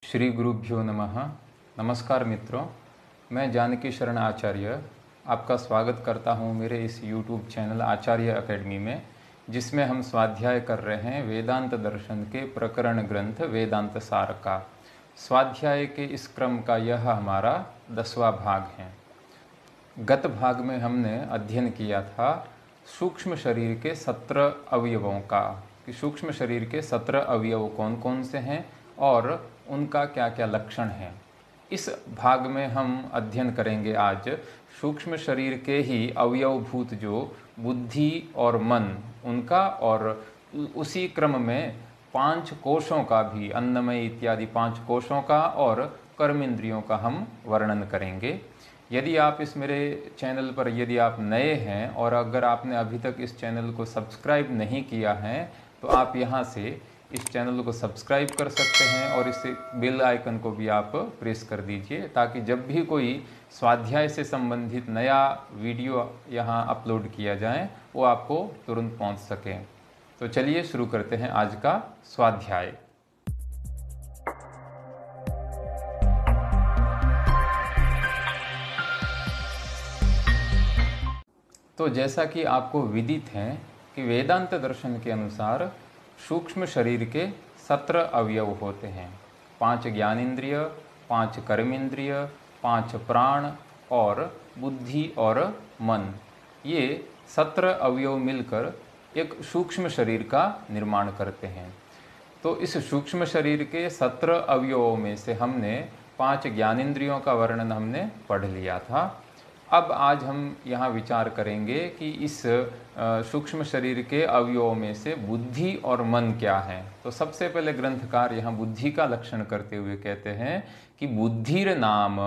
श्री गुरुभ्यो नमः। नमस्कार मित्रों, मैं जानकी शरण आचार्य आपका स्वागत करता हूं मेरे इस YouTube चैनल आचार्य अकेडमी में, जिसमें हम स्वाध्याय कर रहे हैं वेदांत दर्शन के प्रकरण ग्रंथ वेदांत सार का। स्वाध्याय के इस क्रम का यह हमारा 10वां भाग है। गत भाग में हमने अध्ययन किया था सूक्ष्म शरीर के 17 अवयवों का, कि सूक्ष्म शरीर के 17 अवयव कौन कौन से हैं और उनका क्या क्या लक्षण है। इस भाग में हम अध्ययन करेंगे आज सूक्ष्म शरीर के ही अवयवभूत जो बुद्धि और मन उनका, और उसी क्रम में 5 कोशों का भी, अन्नमय इत्यादि 5 कोशों का और कर्मेंद्रियों का हम वर्णन करेंगे। यदि आप इस मेरे चैनल पर यदि आप नए हैं और अगर आपने अभी तक इस चैनल को सब्सक्राइब नहीं किया है तो आप यहाँ से इस चैनल को सब्सक्राइब कर सकते हैं और इस बेल आइकन को भी आप प्रेस कर दीजिए, ताकि जब भी कोई स्वाध्याय से संबंधित नया वीडियो यहाँ अपलोड किया जाए वो आपको तुरंत पहुँच सके। तो चलिए शुरू करते हैं आज का स्वाध्याय। तो जैसा कि आपको विदित है कि वेदांत दर्शन के अनुसार सूक्ष्म शरीर के 17 अवयव होते हैं। 5 ज्ञानेंद्रिय, 5 कर्मेंद्रिय, 5 प्राण और बुद्धि और मन, ये 17 अवयव मिलकर एक सूक्ष्म शरीर का निर्माण करते हैं। तो इस सूक्ष्म शरीर के 17 अवयवों में से हमने 5 ज्ञानेंद्रियों का वर्णन हमने पढ़ लिया था। अब आज हम यहाँ विचार करेंगे कि इस सूक्ष्म शरीर के अवयवों में से बुद्धि और मन क्या है। तो सबसे पहले ग्रंथकार यहाँ बुद्धि का लक्षण करते हुए कहते हैं कि बुद्धिर नाम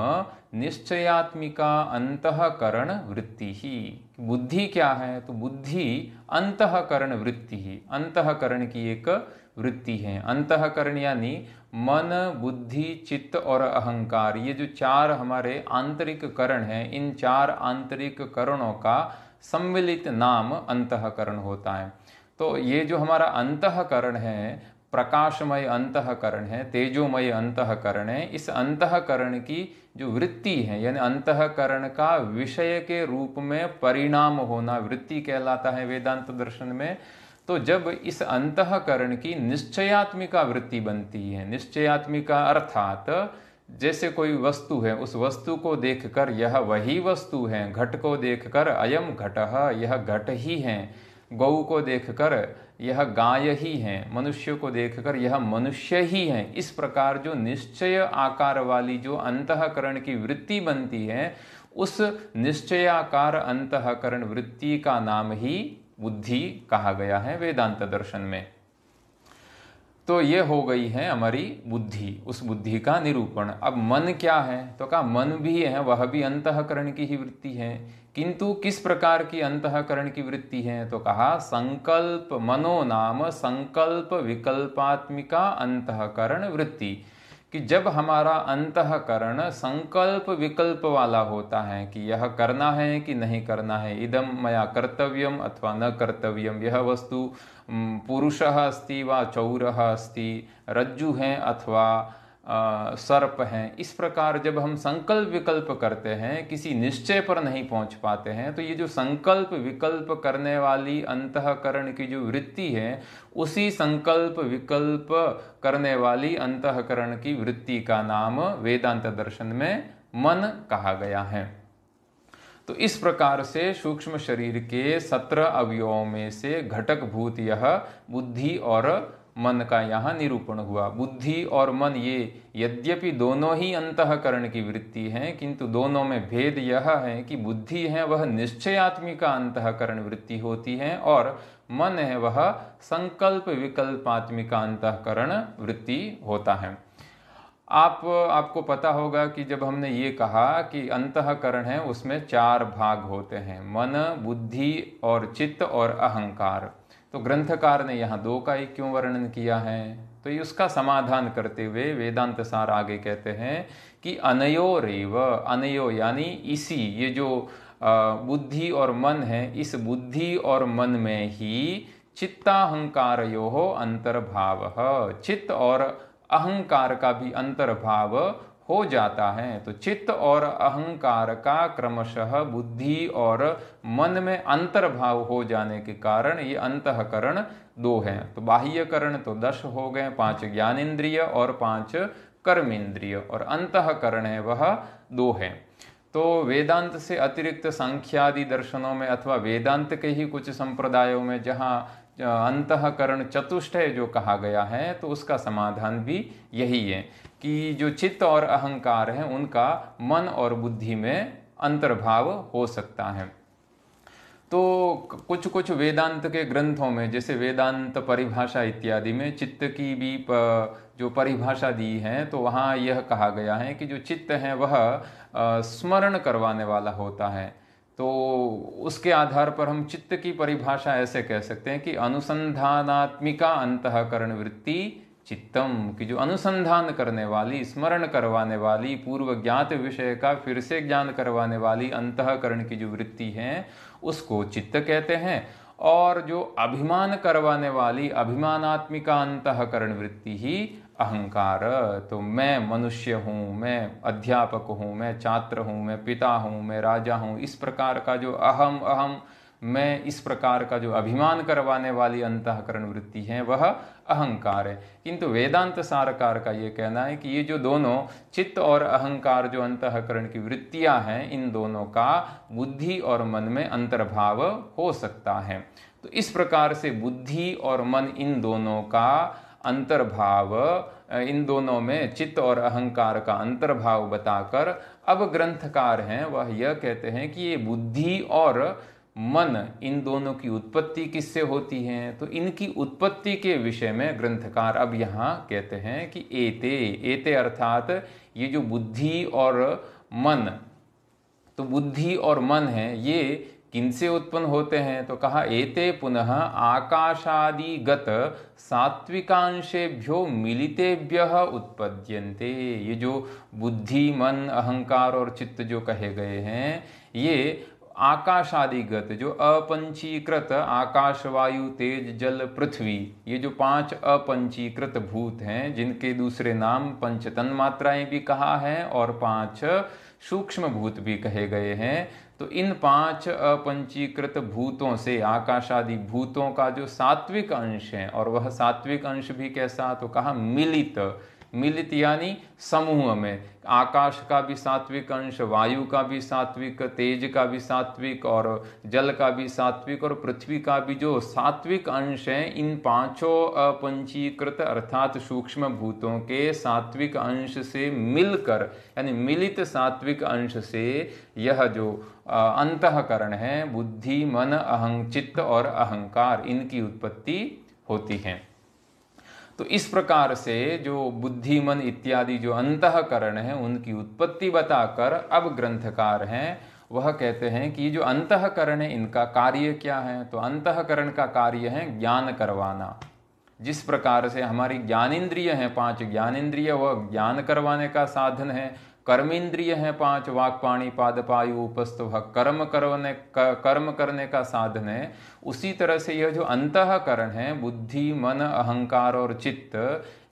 निश्चयात्मिका अंतःकरण वृत्ति ही। बुद्धि क्या है? तो बुद्धि अंतःकरण वृत्ति ही, अंतःकरण की एक वृत्ति है। अंतःकरण यानी मन, बुद्धि, चित्त और अहंकार, ये जो 4 हमारे आंतरिक करण हैं, इन 4 आंतरिक करणों का सम्मिलित नाम अंतःकरण होता है। तो ये जो हमारा अंतःकरण है, प्रकाशमय अंतःकरण है, तेजोमय अंतःकरण है, इस अंतःकरण की जो वृत्ति है, यानी अंतःकरण का विषय के रूप में परिणाम होना वृत्ति कहलाता है वेदांत दर्शन में। तो जब इस अंतःकरण की निश्चयात्मिका वृत्ति बनती है, निश्चयात्मिका अर्थात जैसे कोई वस्तु है, उस वस्तु को देखकर यह वही वस्तु है, घट को देखकर अयम घटः, यह घट ही है, गौ को देखकर यह गाय ही है, मनुष्य को देखकर यह मनुष्य ही है। इस प्रकार जो निश्चय आकार वाली जो अंतःकरण की वृत्ति बनती है, उस निश्चयाकार अंतःकरण वृत्ति का नाम ही बुद्धि कहा गया है वेदांत दर्शन में। तो ये हो गई है हमारी बुद्धि, उस बुद्धि का निरूपण। अब मन क्या है? तो कहा मन भी है, वह भी अंतःकरण की ही वृत्ति है, किंतु किस प्रकार की अंतःकरण की वृत्ति है? तो कहा संकल्प मनो नाम संकल्प विकल्पात्मिका अंतःकरण वृत्ति, कि जब हमारा अंतःकरण संकल्प विकल्प वाला होता है कि यह करना है कि नहीं करना है, इदम मया कर्तव्यम अथवा न कर्तव्यम, यह वस्तु पुरुषः अस्ति वा चौरः अस्ति, रज्जु है अथवा सर्प हैं, इस प्रकार जब हम संकल्प विकल्प करते हैं, किसी निश्चय पर नहीं पहुंच पाते हैं, तो ये जो संकल्प विकल्प करने वाली अंतःकरण की जो वृत्ति है, उसी संकल्प विकल्प करने वाली अंतःकरण की वृत्ति का नाम वेदांत दर्शन में मन कहा गया है। तो इस प्रकार से सूक्ष्म शरीर के 17 अवयवों में से घटक भूत यह बुद्धि और मन का यहाँ निरूपण हुआ। बुद्धि और मन ये यद्यपि दोनों ही अंतःकरण की वृत्ति हैं, किंतु दोनों में भेद यह है कि बुद्धि है वह निश्चयात्मिका अंतःकरण वृत्ति होती है और मन है वह संकल्प विकल्पात्मिका अंतःकरण वृत्ति होता है। आपको पता होगा कि जब हमने ये कहा कि अंतःकरण है उसमें 4 भाग होते हैं, मन, बुद्धि और चित्त और अहंकार। तो ग्रंथकार ने यहाँ 2 का ही क्यों वर्णन किया है? तो ये उसका समाधान करते हुए वेदांत सार आगे कहते हैं कि अनयोरेव, अनयो यानी इसी, ये जो बुद्धि और मन है, इस बुद्धि और मन में ही चित्ताहंकारयोः अंतर्भाव, चित्त और अहंकार का भी अंतर्भाव हो जाता है। तो चित्त और अहंकार का क्रमशः बुद्धि और मन में अंतर्भाव हो जाने के कारण ये अंतःकरण 2 हैं। तो बाह्यकरण तो 10 हो गए, 5 ज्ञानेन्द्रिय और 5 कर्मेंद्रिय, और अंतःकरण है वह 2 है। तो वेदांत से अतिरिक्त सांख्यादि दर्शनों में अथवा वेदांत के ही कुछ संप्रदायों में जहाँ अंतःकरण चतुष्टय जो कहा गया है, तो उसका समाधान भी यही है कि जो चित्त और अहंकार है उनका मन और बुद्धि में अंतर्भाव हो सकता है। तो कुछ कुछ वेदांत के ग्रंथों में, जैसे वेदांत परिभाषा इत्यादि में चित्त की भी जो परिभाषा दी है, तो वहाँ यह कहा गया है कि जो चित्त है वह स्मरण करवाने वाला होता है। तो उसके आधार पर हम चित्त की परिभाषा ऐसे कह सकते हैं कि अनुसंधानात्मिका अंतःकरण वृत्ति चित्तम, कि जो अनुसंधान करने वाली, स्मरण करवाने वाली, पूर्व ज्ञात विषय का फिर से ज्ञान करवाने वाली अंतःकरण की जो वृत्ति है उसको चित्त कहते हैं। और जो अभिमान करवाने वाली अभिमानात्मिका अंतःकरण वृत्ति ही अहंकार। तो मैं मनुष्य हूँ, मैं अध्यापक हूँ, मैं छात्र हूँ, मैं पिता हूँ, मैं राजा हूँ, इस प्रकार का जो अहम अहम मैं, इस प्रकार का जो अभिमान करवाने वाली अंतःकरण वृत्ति है वह अहंकार है। किंतु वेदांत सारकार का ये कहना है कि ये जो दोनों चित्त और अहंकार जो अंतःकरण की वृत्तियां हैं, इन दोनों का बुद्धि और मन में अंतर्भाव हो सकता है। तो इस प्रकार से बुद्धि और मन, इन दोनों का अंतर्भाव, इन दोनों में चित्त और अहंकार का अंतर्भाव बताकर अब ग्रंथकार हैं वह यह कहते हैं कि ये बुद्धि और मन, इन दोनों की उत्पत्ति किससे होती है। तो इनकी उत्पत्ति के विषय में ग्रंथकार अब यहाँ कहते हैं कि एते अर्थात ये जो बुद्धि और मन, तो बुद्धि और मन है ये किनसे उत्पन्न होते हैं। तो कहा एते पुनः आकाशादिगत सात्विकांशेभ्यो मिलितेभ्यः उत्पद्यन्ते। ये जो बुद्धि, मन, अहंकार और चित्त जो कहे गए हैं, ये आकाशादिगत, जो अपंचीकृत आकाश, वायु, तेज, जल, पृथ्वी, ये जो 5 अपंचीकृत भूत हैं, जिनके दूसरे नाम पंच तन्मात्राएं भी कहा है और 5 सूक्ष्म भूत भी कहे गए हैं। तो इन 5 अपंचीकृत भूतों से, आकाशादि भूतों का जो सात्विक अंश है, और वह सात्विक अंश भी कैसा, तो कहा मिलित, मिलित यानी समूह में। आकाश का भी सात्विक अंश, वायु का भी सात्विक, तेज का भी सात्विक, और जल का भी सात्विक, और पृथ्वी का भी जो सात्विक अंश है, इन 5 अपंचीकृत अर्थात सूक्ष्म भूतों के सात्विक अंश से मिलकर, यानी मिलित सात्विक अंश से यह जो अंतःकरण है, बुद्धि, मन, चित्त और अहंकार, इनकी उत्पत्ति होती है। तो इस प्रकार से जो बुद्धि, मन इत्यादि जो अंतःकरण है उनकी उत्पत्ति बताकर अब ग्रंथकार हैं वह कहते हैं कि जो अंतःकरण है इनका कार्य क्या है। तो अंतःकरण का कार्य है ज्ञान करवाना। जिस प्रकार से हमारी ज्ञानेन्द्रिय हैं 5 ज्ञानेन्द्रिय, वह ज्ञान करवाने का साधन है। कर्मेंद्रिय हैं 5 वाक, पाणी, पाद, पायु, उपस्थ, कर्म करने का साधन है। उसी तरह से यह जो अंतःकरण है, बुद्धि, मन, अहंकार और चित्त,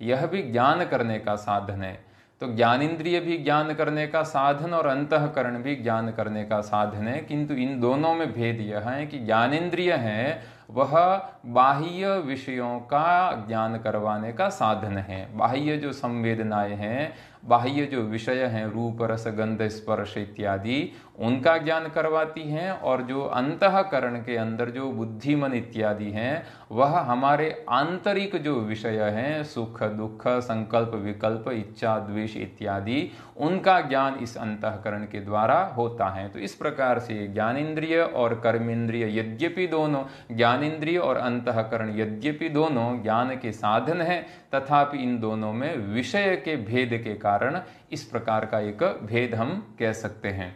यह भी ज्ञान करने का साधन है। तो ज्ञानेन्द्रिय भी ज्ञान करने का साधन और अंतःकरण भी ज्ञान करने का साधन है। किंतु इन दोनों में भेद यह है कि ज्ञानेन्द्रिय है वह बाह्य विषयों का ज्ञान करवाने का साधन है। बाह्य जो संवेदनाएं हैं, बाह्य जो विषय हैं, रूप, रस, गंध, स्पर्श इत्यादि, उनका ज्ञान करवाती हैं। और जो अंतःकरण के अंदर जो बुद्धि, मन इत्यादि हैं, वह हमारे आंतरिक जो विषय हैं, सुख, दुख, संकल्प, विकल्प, इच्छा, द्वेष इत्यादि, उनका ज्ञान इस अंतःकरण के द्वारा होता है। तो इस प्रकार से ज्ञानेन्द्रिय और कर्मेंद्रिय यद्यपि दोनों, ज्ञानेन्द्रिय और अंतःकरण यद्यपि दोनों ज्ञान के साधन हैं, तथापि इन दोनों में विषय के भेद के कारण इस प्रकार का एक भेद हम कह सकते हैं।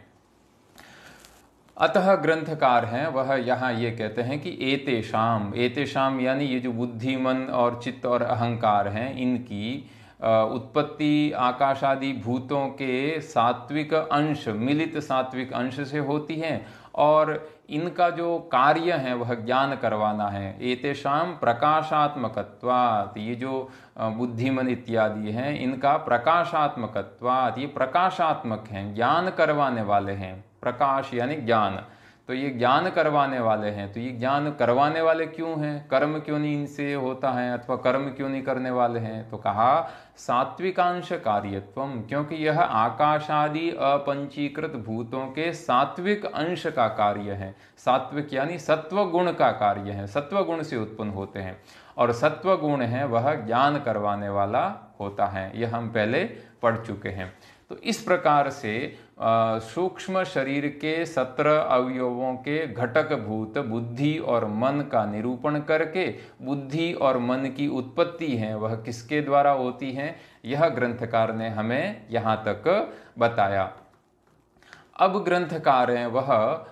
अतः ग्रंथकार हैं वह यहाँ ये कहते हैं कि एतेषाम यानी ये जो बुद्धि, मन और चित्त और अहंकार हैं, इनकी उत्पत्ति आकाश आदि भूतों के सात्विक अंश, मिलित सात्विक अंश से होती है। और इनका जो कार्य है वह ज्ञान करवाना है। एतेषाम प्रकाशात्मकत्वात्, ये जो बुद्धिमन इत्यादि हैं इनका प्रकाशात्मकत्वात्, ये प्रकाशात्मक हैं, ज्ञान करवाने वाले हैं। प्रकाश यानी ज्ञान, तो ये ज्ञान करवाने वाले हैं। तो ये ज्ञान करवाने वाले क्यों हैं? कर्म क्यों नहीं इनसे होता है, अथवा कर्म क्यों नहीं करने वाले हैं? तो कहा सात्विकांश कार्यत्वम, क्योंकि यह आकाशादि अपंचीकृत भूतों के सात्विक अंश का कार्य है। सात्विक यानी सत्व गुण का कार्य है, सत्व गुण से उत्पन्न होते हैं, और सत्व गुण है वह ज्ञान करवाने वाला होता है। यह हम पहले पढ़ चुके हैं। तो इस प्रकार से सूक्ष्म शरीर के 17 अवयवों के घटक भूत बुद्धि और मन का निरूपण करके बुद्धि और मन की उत्पत्ति है वह किसके द्वारा होती है, यह ग्रंथकार ने हमें यहाँ तक बताया। अब ग्रंथकार हैं वह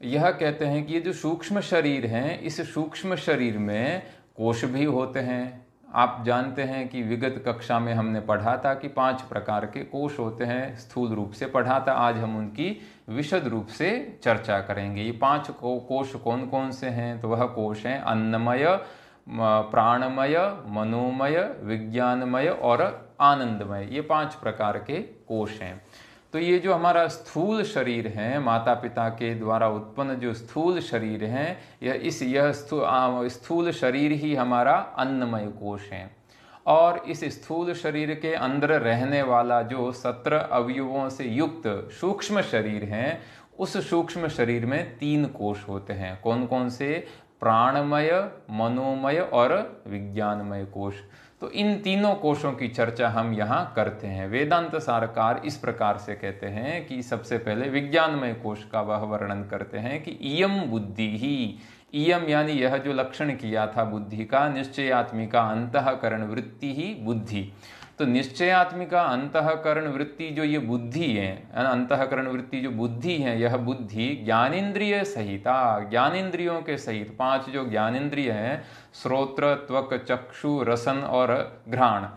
यह कहते हैं कि ये जो सूक्ष्म शरीर हैं, इस सूक्ष्म शरीर में कोश भी होते हैं। आप जानते हैं कि विगत कक्षा में हमने पढ़ा था कि 5 प्रकार के कोश होते हैं, स्थूल रूप से पढ़ा था। आज हम उनकी विशद रूप से चर्चा करेंगे। ये 5 कोश कौन कौन से हैं? तो वह कोश हैं अन्नमय, प्राणमय, मनोमय, विज्ञानमय और आनंदमय। ये 5 प्रकार के कोश हैं। तो ये जो हमारा स्थूल शरीर है, माता पिता के द्वारा उत्पन्न जो स्थूल शरीर है, यह स्थूल शरीर ही हमारा अन्नमय कोश है। और इस स्थूल शरीर के अंदर रहने वाला जो 17 अवयवों से युक्त सूक्ष्म शरीर है, उस सूक्ष्म शरीर में 3 कोश होते हैं। कौन कौन से? प्राणमय, मनोमय और विज्ञानमय कोश। तो इन तीनों कोशों की चर्चा हम यहाँ करते हैं। वेदांत सारकार इस प्रकार से कहते हैं कि सबसे पहले विज्ञानमय कोश का वह वर्णन करते हैं कि इयम बुद्धि ही, इयम यानी यह जो लक्षण किया था बुद्धि का, निश्चयात्मिका अंतःकरण वृत्ति ही बुद्धि। तो निश्चयात्मिका अंतःकरण वृत्ति जो ये बुद्धि है, अंतःकरण वृत्ति जो बुद्धि है, यह बुद्धि ज्ञानेन्द्रिय सहिता, ज्ञानेन्द्रियों के सहित 5 जो ज्ञानेन्द्रिय हैं, श्रोत्र, त्वक, चक्षु, रसन और घ्राण।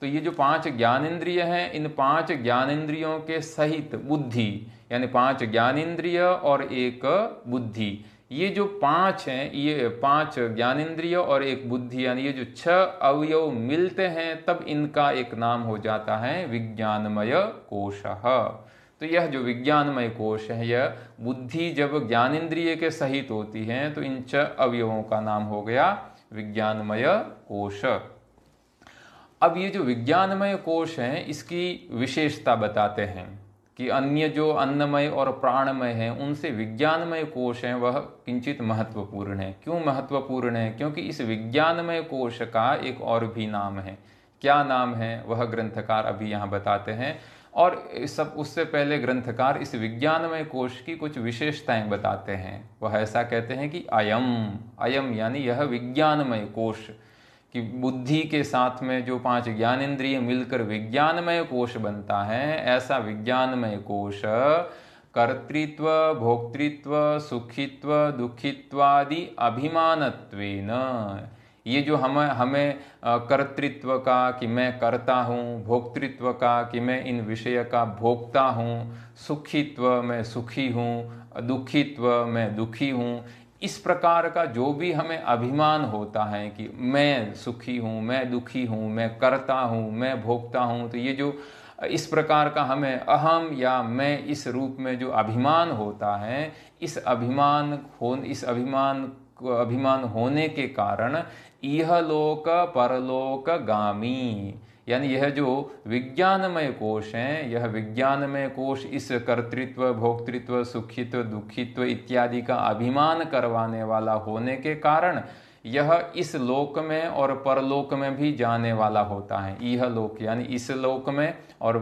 तो ये जो 5 ज्ञानेन्द्रिय हैं, इन 5 ज्ञानेन्द्रियों के सहित बुद्धि, यानी 5 ज्ञानेन्द्रिय और एक बुद्धि, ये जो 5 हैं, ये 5 ज्ञानेन्द्रिय और एक बुद्धि, यानी ये जो 6 अवयव मिलते हैं तब इनका एक नाम हो जाता है विज्ञानमय कोशः। तो यह जो विज्ञानमय कोश है, यह बुद्धि जब ज्ञानेन्द्रिय के सहित होती है तो इन 6 अवयवों का नाम हो गया विज्ञानमय कोश। अब ये जो विज्ञानमय कोश है, इसकी विशेषता बताते हैं कि अन्य जो अन्नमय और प्राणमय हैं उनसे विज्ञानमय कोश हैं वह किंचित महत्वपूर्ण है। क्यों महत्वपूर्ण है? क्योंकि इस विज्ञानमय कोश का एक और भी नाम है। क्या नाम है वह ग्रंथकार अभी यहाँ बताते हैं। और सब उससे पहले ग्रंथकार इस विज्ञानमय कोश की कुछ विशेषताएं बताते हैं। वह ऐसा कहते हैं कि अयम यानी यह विज्ञानमय कोश, कि बुद्धि के साथ में जो 5 ज्ञानेन्द्रिय मिलकर विज्ञानमय कोश बनता है, ऐसा विज्ञानमय कोश कर्तृत्व, भोक्तृत्व, सुखित्व, दुखित्वादि अभिमानत्वेन, ये जो हमें कर्तृत्व का कि मैं करता हूँ, भोक्तृत्व का कि मैं इन विषय का भोगता हूँ, सुखित्व मैं सुखी हूँ, दुखित्व मैं दुखी हूँ, इस प्रकार का जो भी हमें अभिमान होता है कि मैं सुखी हूँ, मैं दुखी हूँ, मैं करता हूँ, मैं भोगता हूँ, तो ये जो इस प्रकार का हमें अहम या मैं इस रूप में जो अभिमान होता है, इस अभिमान होने के कारण यह लोक परलोक गामी, यानी यह जो विज्ञानमय कोश है, यह विज्ञानमय कोश इस कर्तृत्व, भोक्तृत्व, सुखित्व, दुखित्व इत्यादि का अभिमान करवाने वाला होने के कारण यह इस लोक में और परलोक में भी जाने वाला होता है। यह लोक यानी इस लोक में, और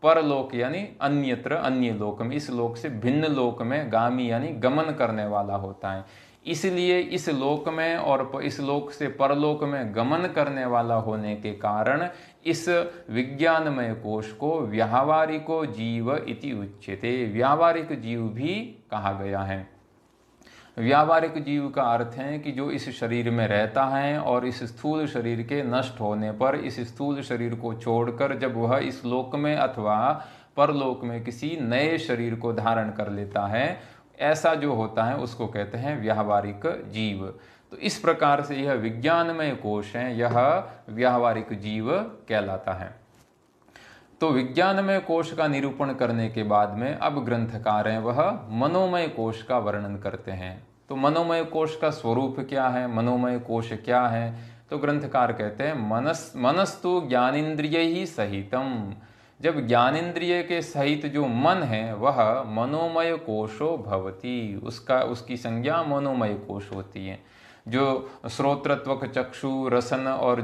परलोक यानी अन्यत्र अन्य लोक में, इस लोक से भिन्न लोक में गामी यानी गमन करने वाला होता है। इसलिए इस लोक में और इस लोक से परलोक में गमन करने वाला होने के कारण इस विज्ञानमय कोश को व्यावहारिको जीव इति उच्यते, व्यावहारिक जीव भी कहा गया है। व्यावहारिक जीव का अर्थ है कि जो इस शरीर में रहता है और इस स्थूल शरीर के नष्ट होने पर इस स्थूल शरीर को छोड़कर जब वह इस लोक में अथवा परलोक में किसी नए शरीर को धारण कर लेता है, ऐसा जो होता है उसको कहते हैं व्यावहारिक जीव। तो इस प्रकार से यह विज्ञानमय कोश है, यह व्यावहारिक जीव कहलाता है। तो विज्ञानमय कोश का निरूपण करने के बाद में अब ग्रंथकार हैं वह मनोमय कोश का वर्णन करते हैं। तो मनोमय कोश का स्वरूप क्या है, मनोमय कोश क्या है? तो ग्रंथकार कहते हैं मनस्तु ज्ञानेन्द्रिय ही सहितम। जब ज्ञानेन्द्रिय के सहित जो मन है वह मनोमय कोशो भवति, उसकी संज्ञा मनोमय कोश होती है। जो श्रोत्रत्वक, चक्षु, रसन और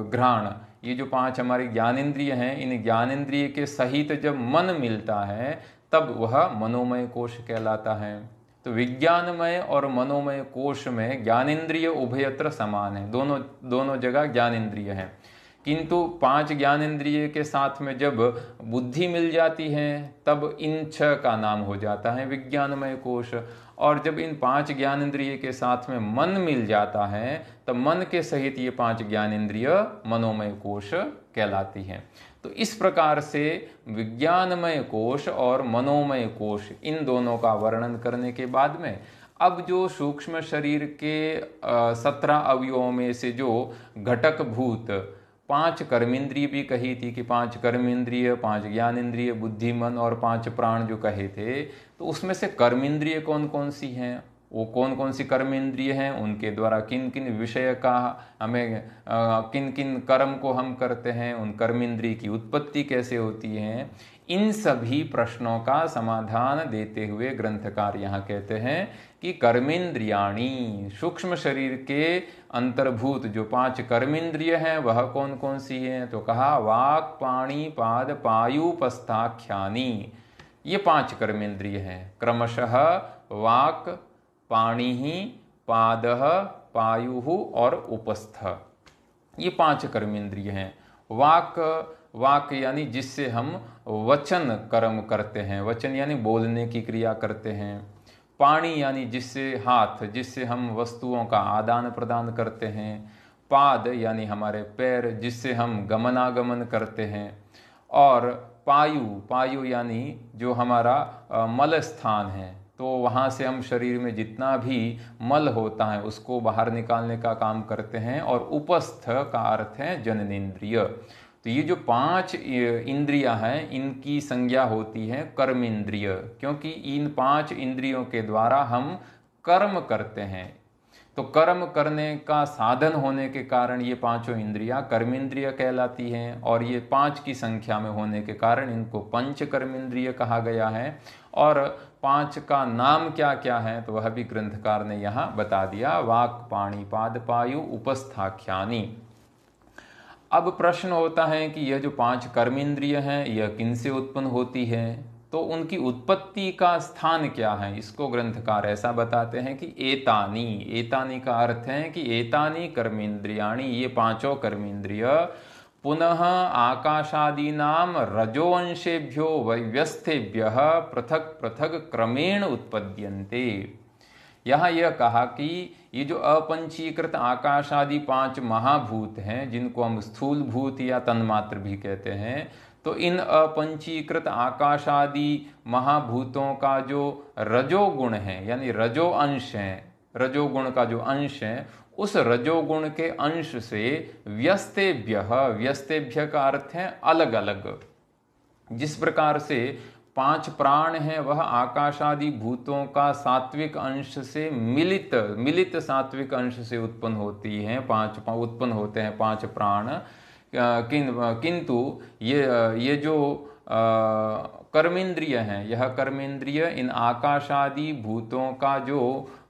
घ्राण, ये जो 5 हमारी ज्ञानेन्द्रिय हैं, इन ज्ञानेन्द्रिय के सहित जब मन मिलता है तब वह मनोमय कोश कहलाता है। तो विज्ञानमय और मनोमय कोश में ज्ञानेन्द्रिय उभयत्र समान है, दोनों जगह ज्ञानेन्द्रिय हैं। किंतु 5 ज्ञानेन्द्रिय के साथ में जब बुद्धि मिल जाती है तब इन 6 का नाम हो जाता है विज्ञानमय कोश। और जब इन 5 ज्ञानेन्द्रिय के साथ में मन मिल जाता है तब मन के सहित ये 5 ज्ञानेन्द्रिय मनोमय कोश कहलाती हैं। तो इस प्रकार से विज्ञानमय कोश और मनोमय कोश, इन दोनों का वर्णन करने के बाद में अब जो सूक्ष्म शरीर के 17 अवयवों में से जो घटक भूत 5 कर्मेंद्रिय भी कही थी कि 5 कर्मेंद्रिय, 5 ज्ञानेन्द्रिय, बुद्धि, मन और 5 प्राण जो कहे थे, तो उसमें से कर्मेंद्रिय कौन कौन सी हैं, वो कौन कौन सी कर्मेंद्रिय हैं, उनके द्वारा किन किन विषय का हमें किन किन कर्म को हम करते हैं, उन कर्मेंद्रिय की उत्पत्ति कैसे होती है, इन सभी प्रश्नों का समाधान देते हुए ग्रंथकार यहाँ कहते हैं कि कर्मेंद्रियाणी, सूक्ष्म शरीर के अंतर्भूत जो 5 कर्मेंद्रिय हैं वह कौन कौन सी हैं? तो कहा वाक्, पाणि, पाद, पायुपस्थाख्यानि, ये 5 कर्मेंद्रिय हैं। क्रमशः वाक्, पाणि, पादः, पायुः और उपस्थ, ये 5 कर्मेंद्रिय हैं। वाक यानी जिससे हम वचन कर्म करते हैं, वचन यानी बोलने की क्रिया करते हैं। पाणि यानी जिससे हाथ, जिससे हम वस्तुओं का आदान प्रदान करते हैं। पाद यानी हमारे पैर, जिससे हम गमनागमन करते हैं। और पायु यानी जो हमारा मल स्थान है, तो वहाँ से हम शरीर में जितना भी मल होता है उसको बाहर निकालने का काम करते हैं। और उपस्थ का अर्थ है जननेन्द्रिय। तो ये जो 5 इंद्रियां हैं इनकी संज्ञा होती है कर्मेंद्रिय, क्योंकि इन 5 इंद्रियों के द्वारा हम कर्म करते हैं। तो कर्म करने का साधन होने के कारण ये 5 इंद्रियां कर्मेंद्रिय कहलाती हैं। और ये 5 की संख्या में होने के कारण इनको पंच कर्मेंद्रिय कहा गया है। और 5 का नाम क्या क्या है तो वह भी ग्रंथकार ने यहाँ बता दिया, वाक्, पाणि, पाद, पायु उपस्थाख्यानि। अब प्रश्न होता है कि यह जो 5 कर्मेंद्रिय हैं यह किनसे उत्पन्न होती है, तो उनकी उत्पत्ति का स्थान क्या है, इसको ग्रंथकार ऐसा बताते हैं कि एतानी का अर्थ है कि एतानी कर्मेंद्रियाणि, ये 5 कर्मेंद्रिय पुनः आकाशादीनाम रजोअंशेभ्यो व्यवस्थेभ्यः पृथक पृथक क्रमेण उत्पद्यन्ते। यहाँ यह कहा कि ये जो अपंचीकृत आकाश आदि 5 महाभूत हैं, जिनको हम स्थूल भूत या तन्मात्र भी कहते हैं, तो इन अपंचीकृत आकाश आदि महाभूतों का जो रजोगुण है, यानी रजो अंश है, रजोगुण का जो अंश है, उस रजोगुण के अंश से व्यस्तेभ्य का अर्थ है अलग अलग। जिस प्रकार से 5 प्राण हैं वह आकाश आदि भूतों का सात्विक अंश से मिलित सात्विक अंश से उत्पन्न होती हैं, उत्पन्न होते हैं 5 प्राण। किंतु ये जो कर्मेंद्रिय हैं, यह कर्मेंद्रिय इन आकाश आदि भूतों का जो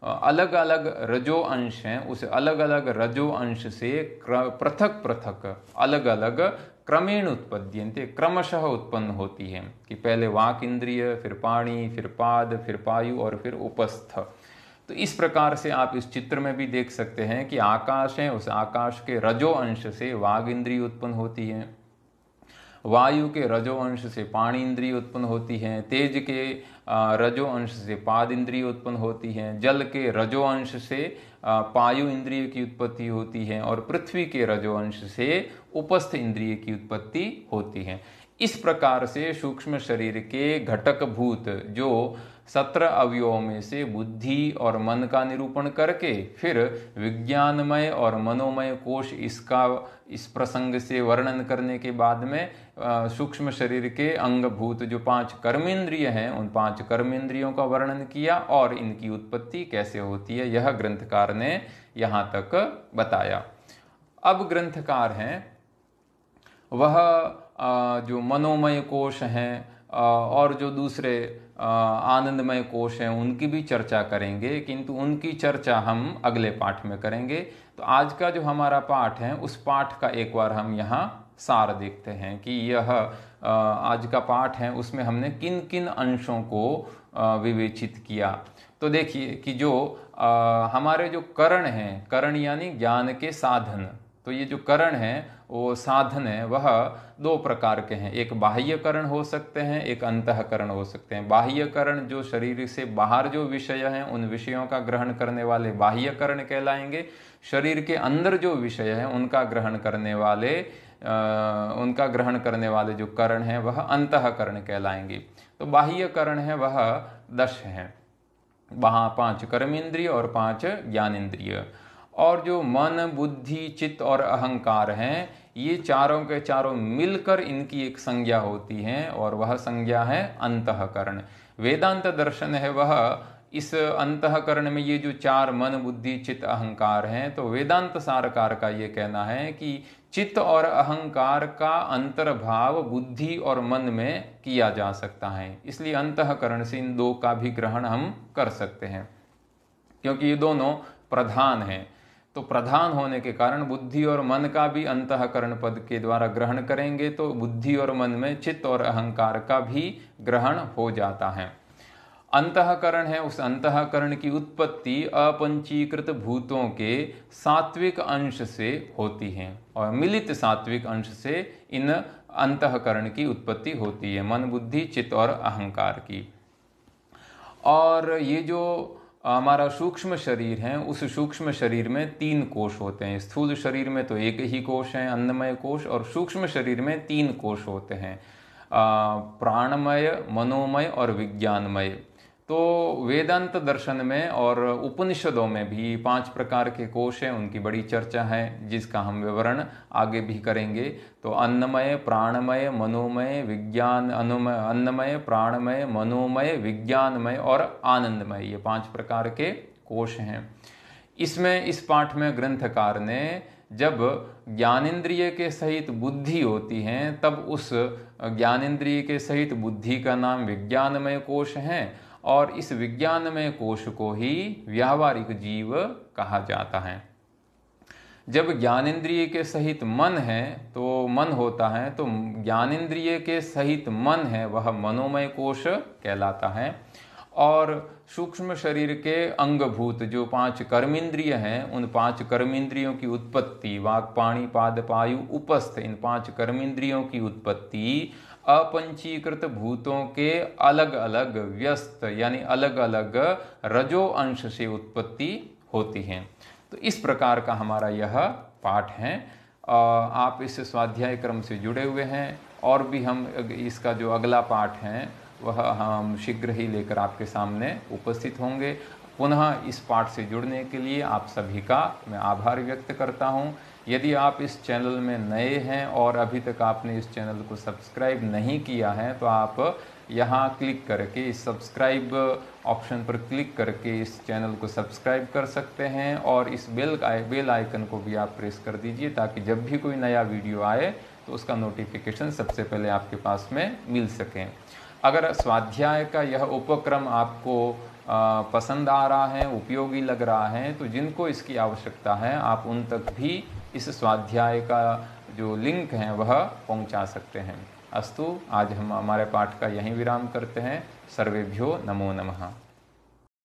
अलग अलग रजो अंश हैं, उस अलग अलग रजो अंश से पृथक पृथक अलग अलग क्रमेण उत्पद्यन्ते, क्रमशः उत्पन्न होती है। कि पहले वाक इंद्रिय, फिर पाणि, फिर पाद, फिर पायु और फिर उपस्थ। तो इस प्रकार से आप इस चित्र में भी देख सकते हैं कि आकाश है, उस आकाश के रजो अंश से वाग इंद्रिय उत्पन्न होती है, वायु के रजो अंश से पाणि इंद्रिय उत्पन्न होती है, तेज के रजो अंश से पाद इंद्रिय उत्पन्न होती है, जल के रजो अंश से पायु इंद्रिय की उत्पत्ति होती है, और पृथ्वी के रजो अंश से उपस्थ इंद्रिय की उत्पत्ति होती है। इस प्रकार से सूक्ष्म शरीर के घटक भूत जो 17 अवयवों में से बुद्धि और मन का निरूपण करके फिर विज्ञानमय और मनोमय कोश इस प्रसंग से वर्णन करने के बाद में सूक्ष्म शरीर के अंगभूत जो 5 कर्मेंद्रिय हैं उन 5 कर्मेंद्रियों का वर्णन किया और इनकी उत्पत्ति कैसे होती है यह ग्रंथकार ने यहाँ तक बताया। अब ग्रंथकार हैं वह जो मनोमय कोश हैं और जो दूसरे आनंदमय कोश हैं उनकी भी चर्चा करेंगे, किंतु उनकी चर्चा हम अगले पाठ में करेंगे। तो आज का जो हमारा पाठ है उस पाठ का एक बार हम यहाँ सार देखते हैं कि यह आज का पाठ है उसमें हमने किन किन अंशों को विवेचित किया। तो देखिए कि जो हमारे जो करण हैं, करण यानी ज्ञान के साधन, तो ये जो करण है वो साधन है वह 2 प्रकार के हैं, एक बाह्य करण हो सकते हैं, एक अंतःकरण हो सकते हैं। बाह्य करण जो शरीर से बाहर जो विषय हैं उन विषयों का ग्रहण करने वाले बाह्य करण कहलाएंगे। शरीर के अंदर जो विषय है उनका ग्रहण करने वाले जो करण हैं वह अंतःकरण कहलाएंगे। तो बाह्य करण है वह 10 हैं, वहाँ 5 कर्मेंद्रिय और 5 ज्ञानेंद्रिय। और जो मन, बुद्धि, चित्त और अहंकार हैं ये चारों के चारों मिलकर इनकी एक संज्ञा होती है और वह संज्ञा है अंतःकरण। वेदांत दर्शन है वह इस अंतःकरण में ये जो 4 मन, बुद्धि, चित्त, अहंकार हैं, तो वेदांत सारकार का ये कहना है कि चित्त और अहंकार का अंतर्भाव बुद्धि और मन में किया जा सकता है, इसलिए अंतःकरण से इन 2 का भी ग्रहण हम कर सकते हैं क्योंकि ये दोनों प्रधान हैं। तो प्रधान होने के कारण बुद्धि और मन का भी अंतःकरण पद के द्वारा ग्रहण करेंगे तो बुद्धि और मन में चित्त और अहंकार का भी ग्रहण हो जाता है। अंतःकरण है, उस अंतःकरण की उत्पत्ति अपंचीकृत भूतों के सात्विक अंश से होती है और मिलित सात्विक अंश से इन अंतःकरण की उत्पत्ति होती है, मन, बुद्धि, चित्त और अहंकार की। और ये जो हमारा सूक्ष्म शरीर है उस सूक्ष्म शरीर में 3 कोश होते हैं। स्थूल शरीर में तो एक ही कोश है अन्नमय कोश, और सूक्ष्म शरीर में 3 कोश होते हैं, प्राणमय, मनोमय और विज्ञानमय। तो वेदांत दर्शन में और उपनिषदों में भी 5 प्रकार के कोश हैं, उनकी बड़ी चर्चा है जिसका हम विवरण आगे भी करेंगे। तो अन्नमय, प्राणमय, मनोमय, अन्नमय, प्राणमय, मनोमय, विज्ञानमय और आनंदमय, ये 5 प्रकार के कोश हैं। इसमें इस पाठ में ग्रंथकार ने जब ज्ञानेंद्रिय के सहित बुद्धि होती है तब उस ज्ञानेंद्रिय के सहित बुद्धि का नाम विज्ञानमय कोश है और इस विज्ञानमय कोश को ही व्यावहारिक जीव कहा जाता है। जब ज्ञानेंद्रिय के सहित मन है तो मन होता है, तो ज्ञानेंद्रिय के सहित मन है वह मनोमय कोश कहलाता है। और सूक्ष्म शरीर के अंगभूत जो 5 कर्मेंद्रिय हैं उन 5 कर्मेंद्रियों की उत्पत्ति, वाक्, पाणि, पाद, पायु, उपस्थ, इन 5 कर्मेंद्रियों की उत्पत्ति अपंचीकृत भूतों के अलग अलग व्यस्त यानी अलग अलग रजो अंश से उत्पत्ति होती है। तो इस प्रकार का हमारा यह पाठ है। आप इस स्वाध्याय क्रम से जुड़े हुए हैं और भी हम इसका जो अगला पाठ है वह हम शीघ्र ही लेकर आपके सामने उपस्थित होंगे। पुनः इस पाठ से जुड़ने के लिए आप सभी का मैं आभार व्यक्त करता हूँ। यदि आप इस चैनल में नए हैं और अभी तक आपने इस चैनल को सब्सक्राइब नहीं किया है तो आप यहाँ क्लिक करके इस सब्सक्राइब ऑप्शन पर क्लिक करके इस चैनल को सब्सक्राइब कर सकते हैं और इस बेल आइकन को भी आप प्रेस कर दीजिए ताकि जब भी कोई नया वीडियो आए तो उसका नोटिफिकेशन सबसे पहले आपके पास में मिल सके। अगर स्वाध्याय का यह उपक्रम आपको पसंद आ रहा है, उपयोगी लग रहा है, तो जिनको इसकी आवश्यकता है आप उन तक भी इस स्वाध्याय का जो लिंक है वह पहुंचा सकते हैं। अस्तु, आज हम हमारे पाठ का यहीं विराम करते हैं। सर्वेभ्यो नमो नमः।